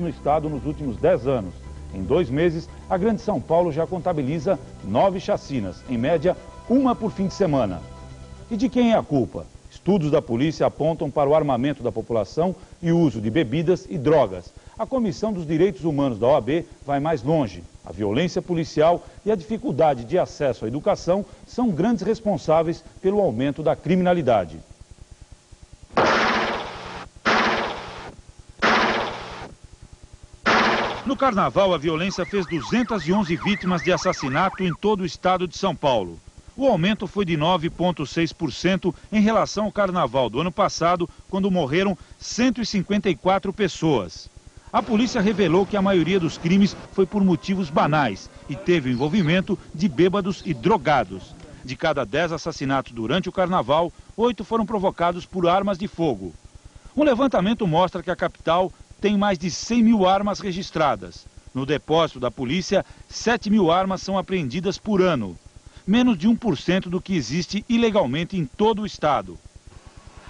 no estado nos últimos 10 anos. Em 2 meses, a Grande São Paulo já contabiliza 9 chacinas, em média, uma por fim de semana. E de quem é a culpa? Estudos da polícia apontam para o armamento da população e o uso de bebidas e drogas. A Comissão dos Direitos Humanos da OAB vai mais longe. A violência policial e a dificuldade de acesso à educação são grandes responsáveis pelo aumento da criminalidade. No Carnaval, a violência fez 211 vítimas de assassinato em todo o estado de São Paulo. O aumento foi de 9,6% em relação ao Carnaval do ano passado, quando morreram 154 pessoas. A polícia revelou que a maioria dos crimes foi por motivos banais e teve o envolvimento de bêbados e drogados. De cada 10 assassinatos durante o Carnaval, 8 foram provocados por armas de fogo. Um levantamento mostra que a capital tem mais de 100 mil armas registradas. No depósito da polícia, 7 mil armas são apreendidas por ano. Menos de 1% do que existe ilegalmente em todo o estado.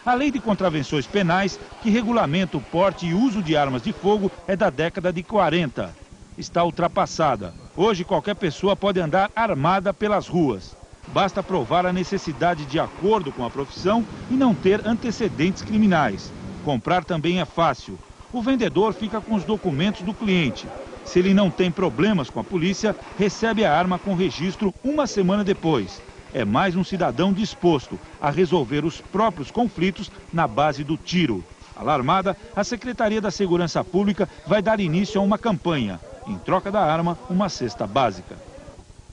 A lei de contravenções penais, que regulamenta o porte e uso de armas de fogo, é da década de 40. Está ultrapassada. Hoje, qualquer pessoa pode andar armada pelas ruas. Basta provar a necessidade de acordo com a profissão e não ter antecedentes criminais. Comprar também é fácil. O vendedor fica com os documentos do cliente. Se ele não tem problemas com a polícia, recebe a arma com registro uma semana depois. É mais um cidadão disposto a resolver os próprios conflitos na base do tiro. Alarmada, a Secretaria da Segurança Pública vai dar início a uma campanha. Em troca da arma, uma cesta básica.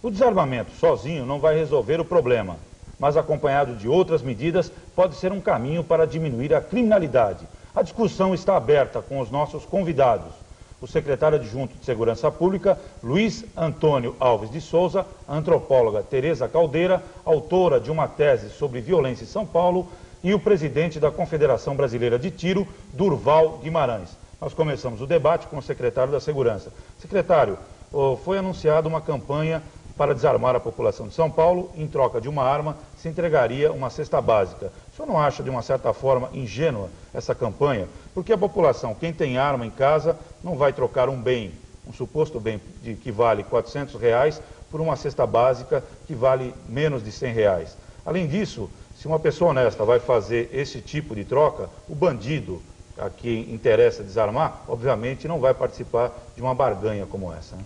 O desarmamento sozinho não vai resolver o problema, mas acompanhado de outras medidas pode ser um caminho para diminuir a criminalidade. A discussão está aberta com os nossos convidados. O secretário adjunto de Segurança Pública, Luiz Antônio Alves de Souza, a antropóloga Tereza Caldeira, autora de uma tese sobre violência em São Paulo, e o presidente da Confederação Brasileira de Tiro, Durval Guimarães. Nós começamos o debate com o secretário da Segurança. Secretário, foi anunciada uma campanha para desarmar a população de São Paulo. Em troca de uma arma, se entregaria uma cesta básica. O senhor não acha, de uma certa forma, ingênua essa campanha? Porque a população, quem tem arma em casa, não vai trocar um bem, um suposto bem que vale R$400, por uma cesta básica que vale menos de R$100. Além disso, se uma pessoa honesta vai fazer esse tipo de troca, o bandido, a quem interessa desarmar, obviamente não vai participar de uma barganha como essa, né?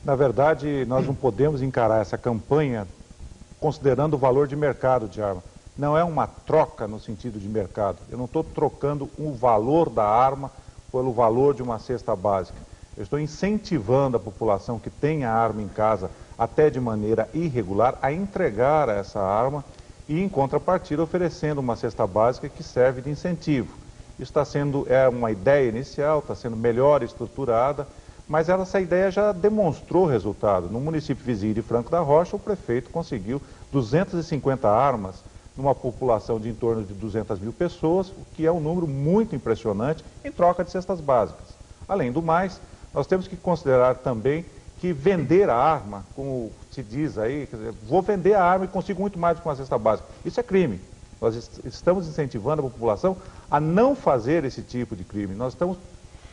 Na verdade, nós não podemos encarar essa campanha considerando o valor de mercado de arma. Não é uma troca no sentido de mercado. Eu não estou trocando o valor da arma pelo valor de uma cesta básica. Eu estou incentivando a população que tem a arma em casa, até de maneira irregular, a entregar essa arma e, em contrapartida, oferecendo uma cesta básica que serve de incentivo. Isso é uma ideia inicial, está sendo melhor estruturada, mas essa ideia já demonstrou resultado. No município vizinho de Franco da Rocha, o prefeito conseguiu 250 armas numa população de em torno de 200 mil pessoas, o que é um número muito impressionante em troca de cestas básicas. Além do mais, nós temos que considerar também que vender a arma, como se diz aí, quer dizer, vou vender a arma e consigo muito mais do que uma cesta básica. Isso é crime. Nós estamos incentivando a população a não fazer esse tipo de crime. Nós estamos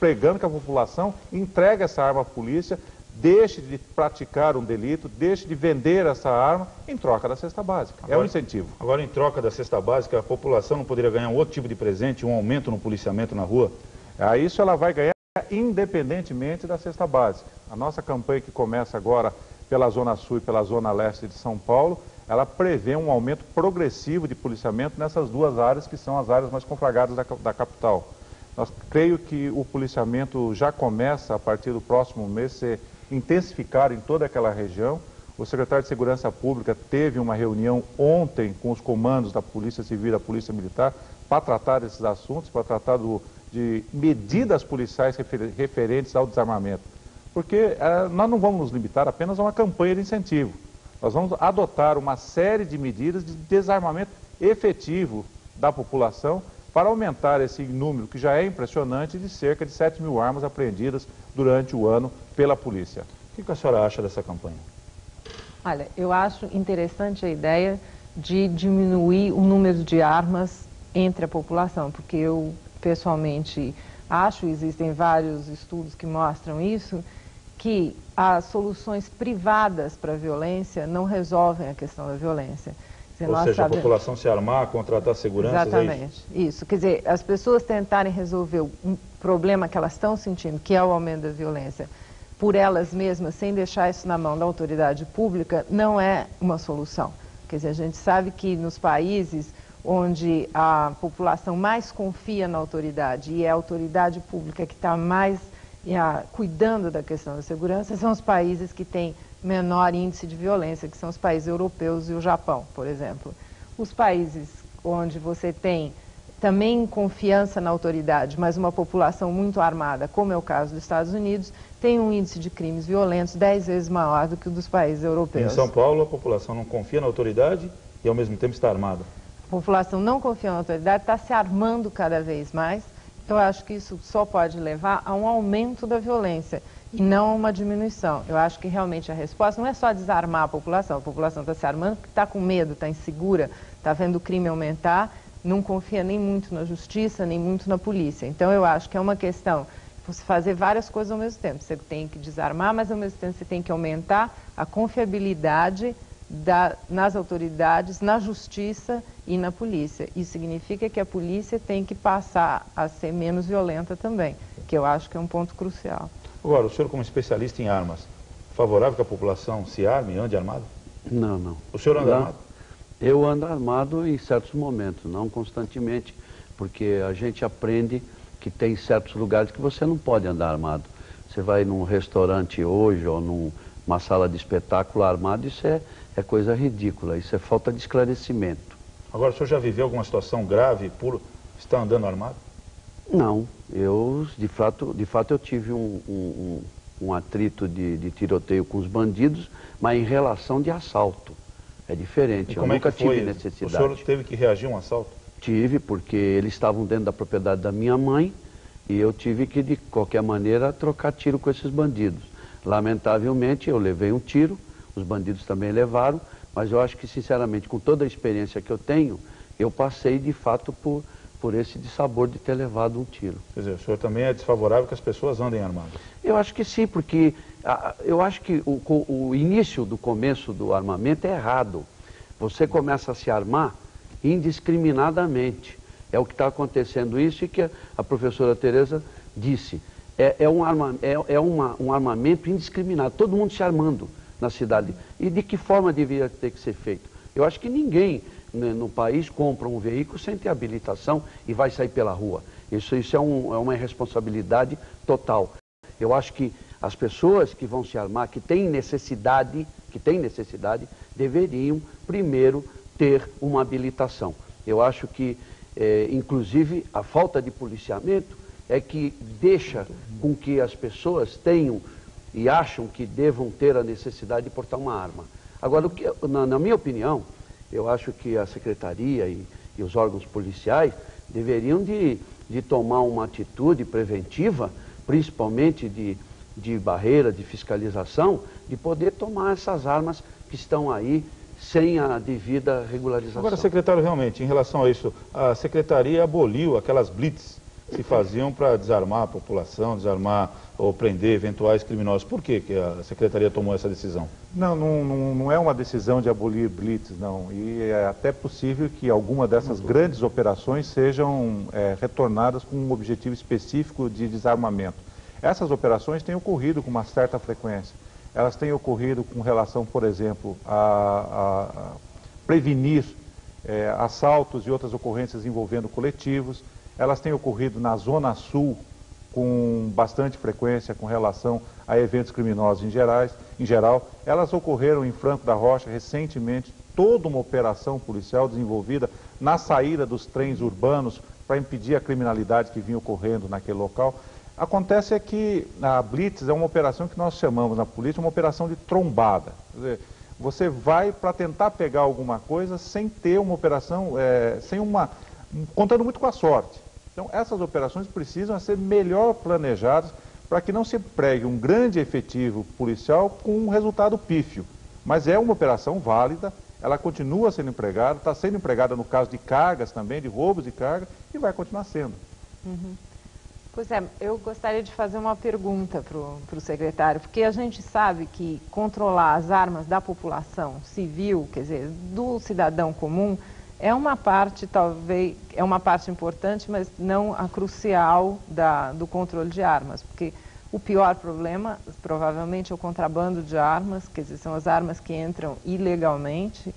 pregando que a população entregue essa arma à polícia, deixe de praticar um delito, deixe de vender essa arma em troca da cesta básica. É um incentivo. Agora, em troca da cesta básica, a população não poderia ganhar um outro tipo de presente, um aumento no policiamento na rua? Isso ela vai ganhar independentemente da cesta básica. A nossa campanha, que começa agora pela Zona Sul e pela Zona Leste de São Paulo, ela prevê um aumento progressivo de policiamento nessas duas áreas, que são as áreas mais conflagradas da capital. Nós creio que o policiamento já começa, a partir do próximo mês, ser intensificado em toda aquela região. O secretário de Segurança Pública teve uma reunião ontem com os comandos da Polícia Civil e da Polícia Militar para tratar desses assuntos, para tratar de medidas policiais referentes ao desarmamento. Porque nós não vamos nos limitar apenas a uma campanha de incentivo. Nós vamos adotar uma série de medidas de desarmamento efetivo da população para aumentar esse número, que já é impressionante, de cerca de 7 mil armas apreendidas durante o ano pela polícia. O que a senhora acha dessa campanha? Olha, eu acho interessante a ideia de diminuir o número de armas entre a população, porque eu, pessoalmente, acho, existem vários estudos que mostram isso, que as soluções privadas para a violência não resolvem a questão da violência. Quer dizer, Ou seja, a população se armar, contratar seguranças, exatamente, isso. Quer dizer, as pessoas tentarem resolver um problema que elas estão sentindo, que é o aumento da violência, por elas mesmas, sem deixar isso na mão da autoridade pública, não é uma solução. Quer dizer, a gente sabe que nos países onde a população mais confia na autoridade e é a autoridade pública que está mais cuidando da questão da segurança, são os países que têm menor índice de violência, que são os países europeus e o Japão, por exemplo. Os países onde você tem também confiança na autoridade, mas uma população muito armada, como é o caso dos Estados Unidos, tem um índice de crimes violentos 10 vezes maior do que o dos países europeus. Em São Paulo, a população não confia na autoridade e, ao mesmo tempo, está armada. A população não confia na autoridade, está se armando cada vez mais. Eu acho que isso só pode levar a um aumento da violência e não a uma diminuição. Eu acho que realmente a resposta não é só desarmar a população está se armando porque está com medo, está insegura, está vendo o crime aumentar, não confia nem muito na justiça, nem muito na polícia. Então eu acho que é uma questão de você fazer várias coisas ao mesmo tempo. Você tem que desarmar, mas ao mesmo tempo você tem que aumentar a confiabilidade nas autoridades, na justiça e na polícia. Isso significa que a polícia tem que passar a ser menos violenta também, que eu acho que é um ponto crucial. Agora, o senhor como especialista em armas, favorável que a população se arme e ande armado? Não, não. O senhor anda armado? Eu ando armado em certos momentos, não constantemente, porque a gente aprende que tem certos lugares que você não pode andar armado. Você vai num restaurante hoje ou numa sala de espetáculo armado, isso é coisa ridícula, isso é falta de esclarecimento. Agora, o senhor já viveu alguma situação grave por estar andando armado? Não, de fato eu tive um atrito de tiroteio com os bandidos, mas em relação de assalto. É diferente, eu nunca tive necessidade. O senhor teve que reagir a um assalto? Tive, porque eles estavam dentro da propriedade da minha mãe e eu tive que, de qualquer maneira, trocar tiro com esses bandidos. Lamentavelmente, eu levei um tiro, os bandidos também levaram, mas eu acho que, sinceramente, com toda a experiência que eu tenho, eu passei, de fato, por esse dissabor de ter levado um tiro. Quer dizer, o senhor também é desfavorável que as pessoas andem armadas? Eu acho que sim, porque eu acho que o início do começo do armamento é errado. Você começa a se armar indiscriminadamente. É o que está acontecendo isso e que a professora Tereza disse. Um armamento indiscriminado, todo mundo se armando na cidade. E de que forma deveria ter que ser feito? Eu acho que ninguém no país compra um veículo sem ter habilitação e vai sair pela rua. Isso é uma irresponsabilidade total. Eu acho que as pessoas que vão se armar, que têm necessidade, deveriam primeiro ter uma habilitação. Eu acho que, inclusive, a falta de policiamento é que deixa com que as pessoas tenham e acham que devam ter a necessidade de portar uma arma. Agora, na minha opinião, eu acho que a Secretaria e os órgãos policiais deveriam de tomar uma atitude preventiva, principalmente de barreira, de fiscalização, de poder tomar essas armas que estão aí sem a devida regularização. Agora, secretário, realmente, em relação a isso, a Secretaria aboliu aquelas blitz que se faziam para desarmar a população, desarmar ou prender eventuais criminosos. Por que a Secretaria tomou essa decisão? Não é uma decisão de abolir blitz, não. E é até possível que alguma dessas grandes operações sejam retornadas com um objetivo específico de desarmamento. Essas operações têm ocorrido com uma certa frequência. Elas têm ocorrido com relação, por exemplo, a prevenir assaltos e outras ocorrências envolvendo coletivos. Elas têm ocorrido na Zona Sul com bastante frequência com relação a eventos criminosos em geral. Elas ocorreram em Franco da Rocha recentemente, toda uma operação policial desenvolvida na saída dos trens urbanos para impedir a criminalidade que vinha ocorrendo naquele local. Acontece que a Blitz é uma operação que nós chamamos na polícia uma operação de trombada. Quer dizer, você vai para tentar pegar alguma coisa sem ter uma operação, contando muito com a sorte. Então, essas operações precisam ser melhor planejadas para que não se empregue um grande efetivo policial com um resultado pífio. Mas é uma operação válida, ela continua sendo empregada, está sendo empregada no caso de cargas também, de roubos de carga, e vai continuar sendo. Uhum. Pois é, eu gostaria de fazer uma pergunta para o secretário, porque a gente sabe que controlar as armas da população civil, quer dizer, do cidadão comum, é uma parte, talvez, é uma parte importante, mas não a crucial do controle de armas, porque o pior problema, provavelmente, é o contrabando de armas, quer dizer, são as armas que entram ilegalmente,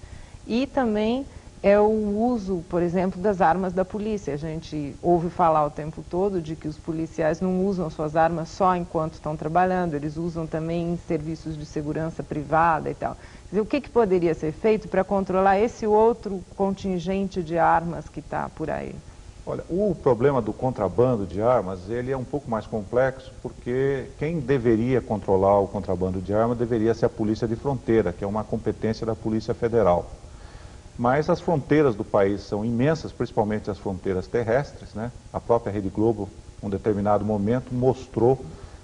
e também é o uso, por exemplo, das armas da polícia. A gente ouve falar o tempo todo de que os policiais não usam suas armas só enquanto estão trabalhando, eles usam também em serviços de segurança privada e tal. Quer dizer, o que poderia ser feito para controlar esse outro contingente de armas que está por aí? Olha, o problema do contrabando de armas, ele é um pouco mais complexo, porque quem deveria controlar o contrabando de armas deveria ser a Polícia de Fronteira, que é uma competência da Polícia Federal. Mas as fronteiras do país são imensas, principalmente as fronteiras terrestres, né? A própria Rede Globo, em um determinado momento, mostrou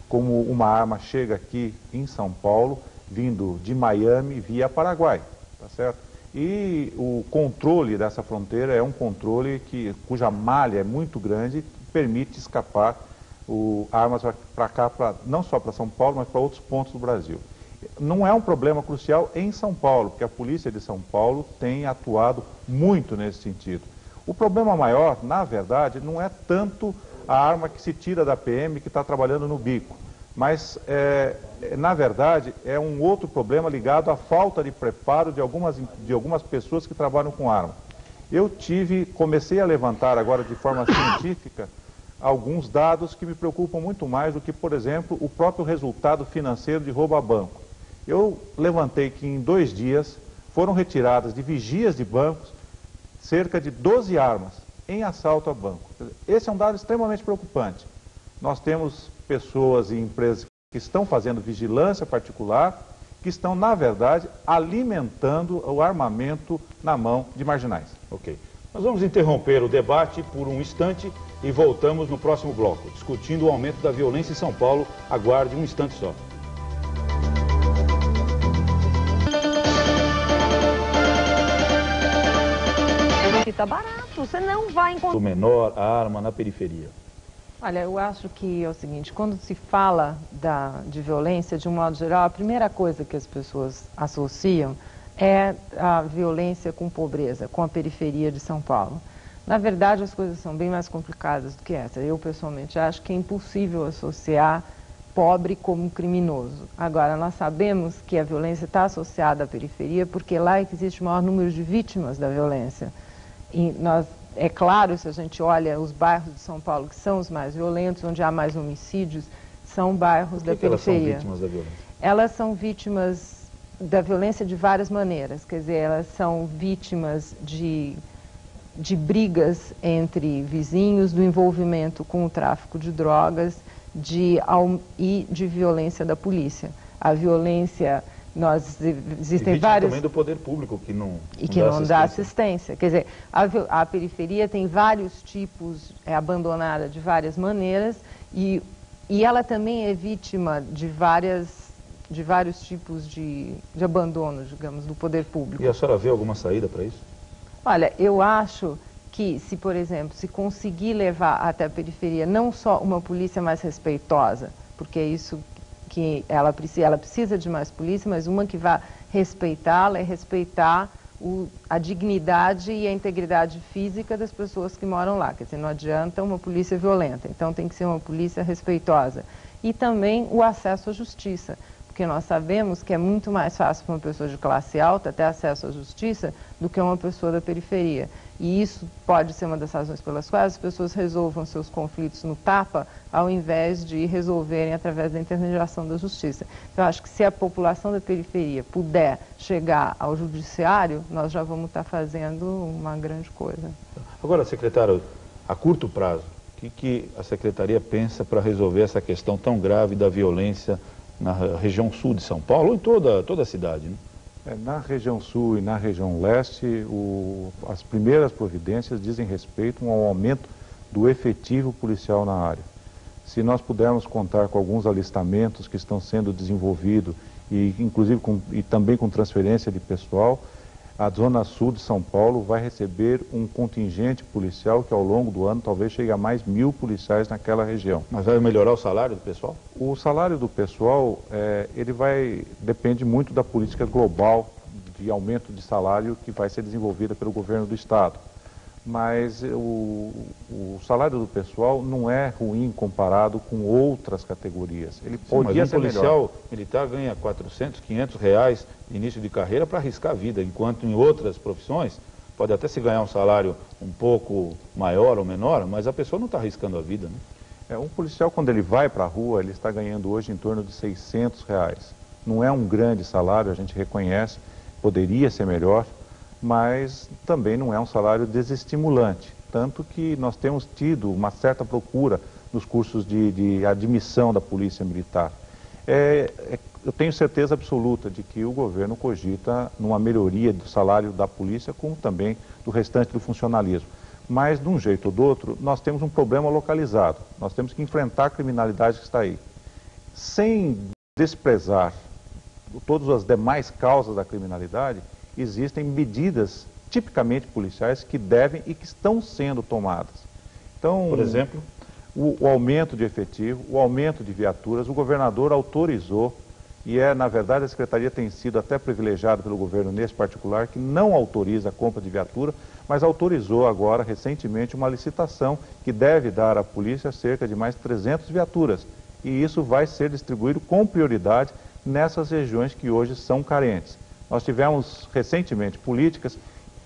como uma arma chega aqui em São Paulo, vindo de Miami via Paraguai, tá certo? E o controle dessa fronteira é um controle cuja malha é muito grande e permite escapar armas para cá, não só para São Paulo, mas para outros pontos do Brasil. Não é um problema crucial em São Paulo, porque a polícia de São Paulo tem atuado muito nesse sentido. O problema maior, na verdade, não é tanto a arma que se tira da PM que está trabalhando no bico, mas, na verdade, é um outro problema ligado à falta de preparo de algumas pessoas que trabalham com arma. Comecei a levantar agora de forma científica alguns dados que me preocupam muito mais do que, por exemplo, o próprio resultado financeiro de roubo a banco. Eu levantei que em 2 dias foram retiradas de vigias de bancos cerca de 12 armas em assalto a banco. Esse é um dado extremamente preocupante. Nós temos pessoas e empresas que estão fazendo vigilância particular, que estão, na verdade, alimentando o armamento na mão de marginais. Ok. Nós vamos interromper o debate por um instante e voltamos no próximo bloco, discutindo o aumento da violência em São Paulo. Aguarde um instante só. Está barato, você não vai encontrar... O menor, a arma na periferia. Olha, eu acho que é o seguinte, quando se fala de violência, de um modo geral, a primeira coisa que as pessoas associam é a violência com pobreza, com a periferia de São Paulo. Na verdade, as coisas são bem mais complicadas do que essa. Eu, pessoalmente, acho que é impossível associar pobre como criminoso. Agora, nós sabemos que a violência está associada à periferia porque lá é que existe o maior número de vítimas da violência. E é claro, se a gente olha os bairros de São Paulo que são os mais violentos, onde há mais homicídios, são bairros da periferia. Elas são vítimas da violência? Elas são vítimas da violência de várias maneiras. Quer dizer, elas são vítimas de brigas entre vizinhos, do envolvimento com o tráfico de drogas e de violência da polícia. A violência... Existem vários... também do poder público que não dá assistência. Quer dizer, a periferia tem vários tipos, é abandonada de várias maneiras e ela também é vítima de vários tipos de abandono, digamos, do poder público. E a senhora vê alguma saída para isso? Olha, eu acho que se, por exemplo, se conseguir levar até a periferia não só uma polícia mais respeitosa, porque é isso que ela precisa de mais polícia, mas uma que vá respeitá-la e respeitar a dignidade e a integridade física das pessoas que moram lá. Quer dizer, não adianta uma polícia violenta, então tem que ser uma polícia respeitosa. E também o acesso à justiça, porque nós sabemos que é muito mais fácil para uma pessoa de classe alta ter acesso à justiça do que uma pessoa da periferia. E isso pode ser uma das razões pelas quais as pessoas resolvam seus conflitos no tapa, ao invés de resolverem através da intermediação da justiça. Então, eu acho que se a população da periferia puder chegar ao judiciário, nós já vamos estar fazendo uma grande coisa. Agora, secretário, a curto prazo, o que a Secretaria pensa para resolver essa questão tão grave da violência na região sul de São Paulo, ou em toda a cidade, né? Na região sul e na região leste, as primeiras providências dizem respeito ao aumento do efetivo policial na área. Se nós pudermos contar com alguns alistamentos que estão sendo desenvolvidos, e inclusive também com transferência de pessoal, a Zona Sul de São Paulo vai receber um contingente policial que ao longo do ano talvez chegue a mais 1.000 policiais naquela região. Mas vai melhorar o salário do pessoal? O salário do pessoal, depende muito da política global de aumento de salário que vai ser desenvolvida pelo governo do estado. Mas o salário do pessoal não é ruim comparado com outras categorias. Ele podia ser melhor. Mas um policial militar ganha 400, 500 reais de início de carreira para arriscar a vida, enquanto em outras profissões pode até se ganhar um salário um pouco maior ou menor, mas a pessoa não está arriscando a vida, né? Um policial, quando ele vai para a rua, ele está ganhando hoje em torno de 600 reais. Não é um grande salário, a gente reconhece, poderia ser melhor, mas também não é um salário desestimulante. Tanto que nós temos tido uma certa procura nos cursos de admissão da Polícia Militar. Eu tenho certeza absoluta de que o governo cogita numa melhoria do salário da polícia, como também do restante do funcionalismo. Mas, de um jeito ou do outro, nós temos um problema localizado. Nós temos que enfrentar a criminalidade que está aí. Sem desprezar todas as demais causas da criminalidade, existem medidas tipicamente policiais que devem e que estão sendo tomadas. Então, por exemplo, o aumento de efetivo, o aumento de viaturas, o governador autorizou, e na verdade a Secretaria tem sido até privilegiada pelo governo nesse particular, que não autoriza a compra de viatura, mas autorizou agora, recentemente, uma licitação que deve dar à polícia cerca de mais 300 viaturas. E isso vai ser distribuído com prioridade nessas regiões que hoje são carentes. Nós tivemos recentemente políticas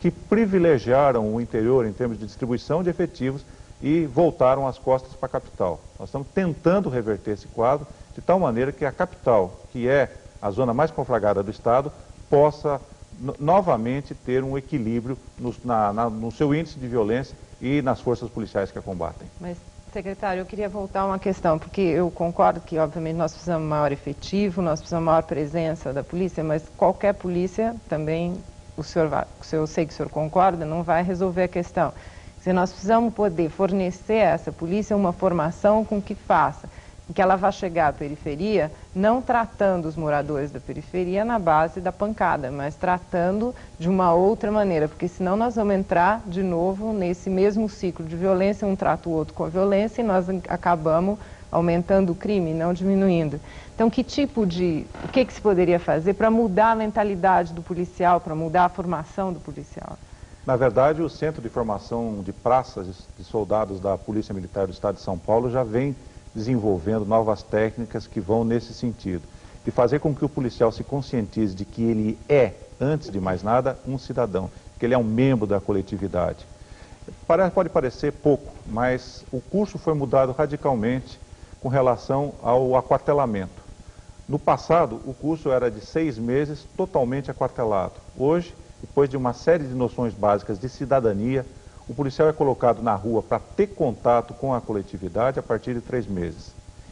que privilegiaram o interior em termos de distribuição de efetivos e voltaram as costas para a capital. Nós estamos tentando reverter esse quadro de tal maneira que a capital, que é a zona mais conflagrada do estado, possa novamente ter um equilíbrio no seu índice de violência e nas forças policiais que a combatem. Mas, secretário, eu queria voltar a uma questão, porque eu concordo que, obviamente, nós precisamos de maior efetivo, nós precisamos de maior presença da polícia, mas qualquer polícia também, eu sei que o senhor concorda, não vai resolver a questão. Nós precisamos poder fornecer a essa polícia uma formação com que faça, que ela vá chegar à periferia, não tratando os moradores da periferia na base da pancada, mas tratando de uma outra maneira, porque senão nós vamos entrar de novo nesse mesmo ciclo de violência, um trata o outro com a violência e nós acabamos aumentando o crime, não diminuindo. Então, o que se poderia fazer para mudar a mentalidade do policial, para mudar a formação do policial? Na verdade, o Centro de Formação de Praças de Soldados da Polícia Militar do Estado de São Paulo já vem desenvolvendo novas técnicas que vão nesse sentido, de fazer com que o policial se conscientize de que ele é, antes de mais nada, um cidadão, que ele é um membro da coletividade. Pode parecer pouco, mas o curso foi mudado radicalmente com relação ao aquartelamento. No passado, o curso era de 6 meses, totalmente aquartelado. Hoje, depois de uma série de noções básicas de cidadania, o policial é colocado na rua para ter contato com a coletividade a partir de 3 meses.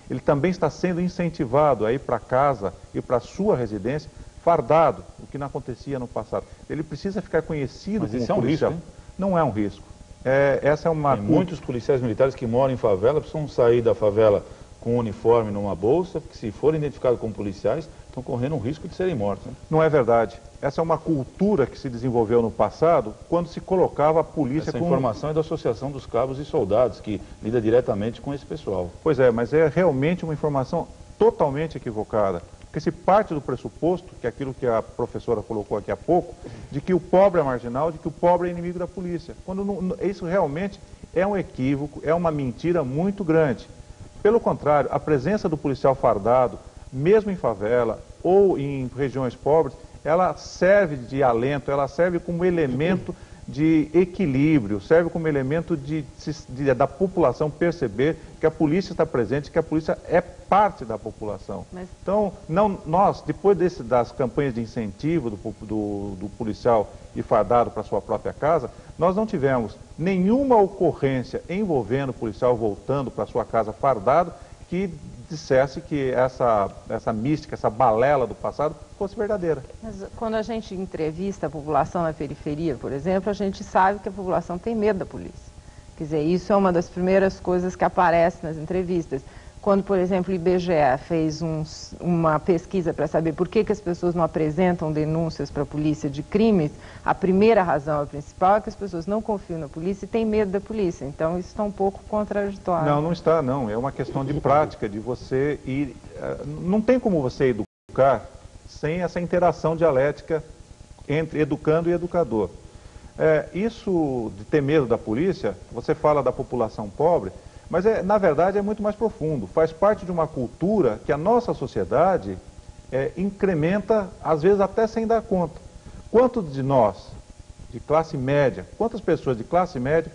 Ele também está sendo incentivado a ir para casa e para sua residência fardado, o que não acontecia no passado. Ele precisa ficar conhecido como isso policial. É um risco, hein? Não é um risco. Tem muitos policiais militares que moram em favela, precisam sair da favela com um uniforme numa bolsa, porque se forem identificados como policiais, estão correndo um risco de serem mortos, né? Não é verdade. Essa é uma cultura que se desenvolveu no passado, quando se colocava a polícia Essa informação é da Associação dos Cabos e Soldados, que lida diretamente com esse pessoal. Pois é, mas é realmente uma informação totalmente equivocada. Porque se parte do pressuposto, que é aquilo que a professora colocou aqui há pouco, de que o pobre é marginal, de que o pobre é inimigo da polícia. Quando isso realmente é um equívoco, é uma mentira muito grande. Pelo contrário, a presença do policial fardado, mesmo em favela ou em regiões pobres, ela serve de alento, ela serve como elemento de equilíbrio, serve como elemento da população perceber que a polícia está presente, que a polícia é parte da população. Então, nós, depois das campanhas de incentivo do policial ir fardado para sua própria casa, nós não tivemos nenhuma ocorrência envolvendo o policial voltando para sua casa fardado que dissesse que essa mística, essa balela do passado fosse verdadeira. Mas quando a gente entrevista a população na periferia, por exemplo, a gente sabe que a população tem medo da polícia. Quer dizer, isso é uma das primeiras coisas que aparece nas entrevistas. Quando, por exemplo, o IBGE fez uma pesquisa para saber por que as pessoas não apresentam denúncias para a polícia de crimes, a primeira razão, a principal, é que as pessoas não confiam na polícia e têm medo da polícia. Então, isso está um pouco contraditório. Não, não está, não. É uma questão de prática, de você ir... Não tem como você educar sem essa interação dialética entre educando e educador. Isso de ter medo da polícia, você fala da população pobre, mas na verdade é muito mais profundo. Faz parte de uma cultura que a nossa sociedade incrementa, às vezes até sem dar conta. Quantos de nós, de classe média, quantas pessoas de classe média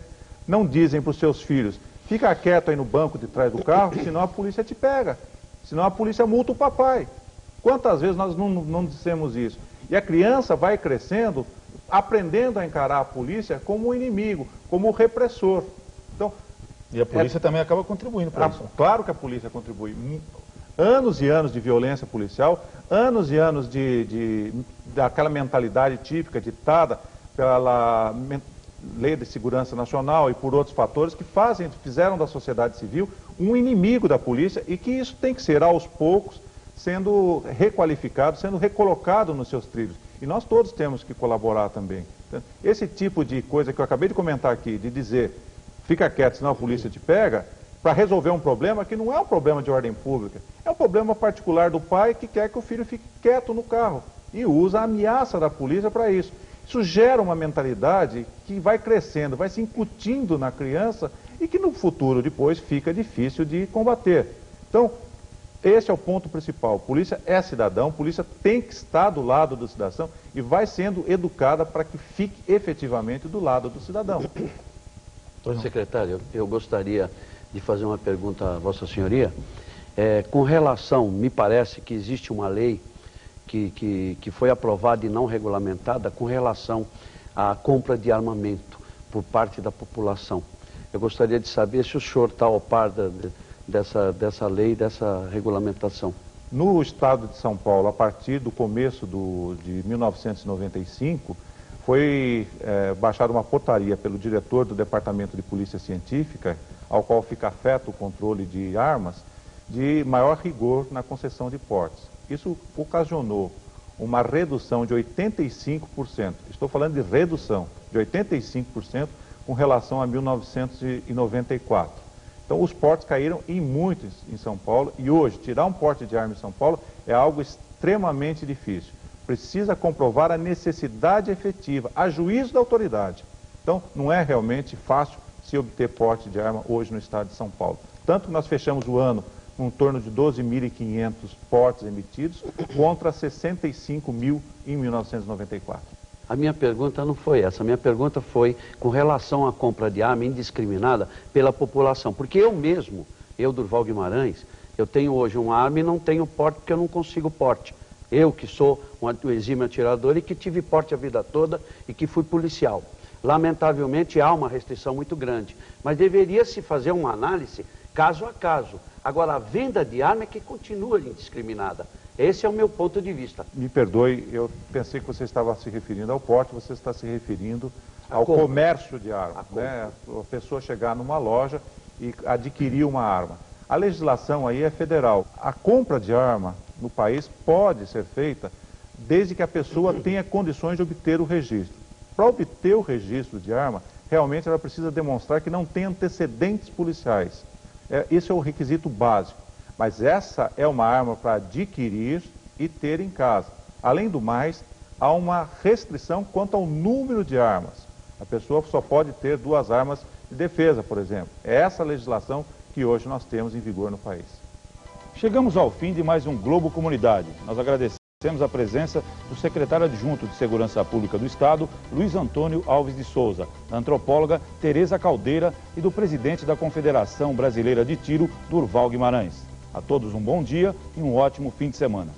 não dizem para os seus filhos: fica quieto aí no banco de trás do carro, senão a polícia te pega, senão a polícia multa o papai. Quantas vezes nós não dissemos isso? E a criança vai crescendo, aprendendo a encarar a polícia como um inimigo, como um repressor. Então, e a polícia também acaba contribuindo para isso. Claro que a polícia contribui. Anos e anos de violência policial, anos e anos daquela mentalidade típica ditada pela Lei de Segurança Nacional e por outros fatores que fizeram da sociedade civil um inimigo da polícia, e que isso tem que ser, aos poucos, sendo requalificado, sendo recolocado nos seus trilhos. E nós todos temos que colaborar também. Esse tipo de coisa que eu acabei de comentar aqui, de dizer: fica quieto, senão a polícia te pega, para resolver um problema que não é um problema de ordem pública, é um problema particular do pai que quer que o filho fique quieto no carro e usa a ameaça da polícia para isso. Isso gera uma mentalidade que vai crescendo, vai se incutindo na criança e que no futuro depois fica difícil de combater. Então, esse é o ponto principal. A polícia é cidadão, a polícia tem que estar do lado do cidadão e vai sendo educada para que fique efetivamente do lado do cidadão. Secretário, eu gostaria de fazer uma pergunta a Vossa Senhoria. Com relação, me parece que existe uma lei que foi aprovada e não regulamentada com relação à compra de armamento por parte da população. Eu gostaria de saber se o senhor está ao par dessa lei, dessa regulamentação. No estado de São Paulo, a partir do começo de 1995, foi baixada uma portaria pelo diretor do Departamento de Polícia Científica, ao qual fica afeto o controle de armas, de maior rigor na concessão de portes. Isso ocasionou uma redução de 85%, estou falando de redução de 85% com relação a 1994. Então os portes caíram em muitos em São Paulo, e hoje tirar um porte de arma em São Paulo é algo extremamente difícil. Precisa comprovar a necessidade efetiva, a juízo da autoridade. Então não é realmente fácil se obter porte de arma hoje no estado de São Paulo. Tanto que nós fechamos o ano com em torno de 12.500 portes emitidos, contra 65 mil em 1994. A minha pergunta não foi essa. A minha pergunta foi com relação à compra de arma indiscriminada pela população. Porque eu mesmo, Durval Guimarães, eu tenho hoje uma arma e não tenho porte porque eu não consigo porte. Eu que sou um exímio atirador e que tive porte a vida toda e que fui policial. Lamentavelmente há uma restrição muito grande, mas deveria-se fazer uma análise caso a caso. Agora, a venda de arma é que continua indiscriminada. Esse é o meu ponto de vista. Me perdoe, eu pensei que você estava se referindo ao porte, você está se referindo ao comércio de armas, né? A pessoa chegar numa loja e adquirir uma arma. A legislação aí é federal. A compra de arma no país pode ser feita desde que a pessoa tenha condições de obter o registro. Para obter o registro de arma, realmente ela precisa demonstrar que não tem antecedentes policiais. Esse é o requisito básico. Mas essa é uma arma para adquirir e ter em casa. Além do mais, há uma restrição quanto ao número de armas. A pessoa só pode ter 2 armas de defesa, por exemplo. É essa a legislação que hoje nós temos em vigor no país. Chegamos ao fim de mais um Globo Comunidade. Nós agradecemos a presença do secretário adjunto de Segurança Pública do Estado, Luiz Antônio Alves de Souza, da antropóloga Tereza Caldeira e do presidente da Confederação Brasileira de Tiro, Durval Guimarães. A todos um bom dia e um ótimo fim de semana.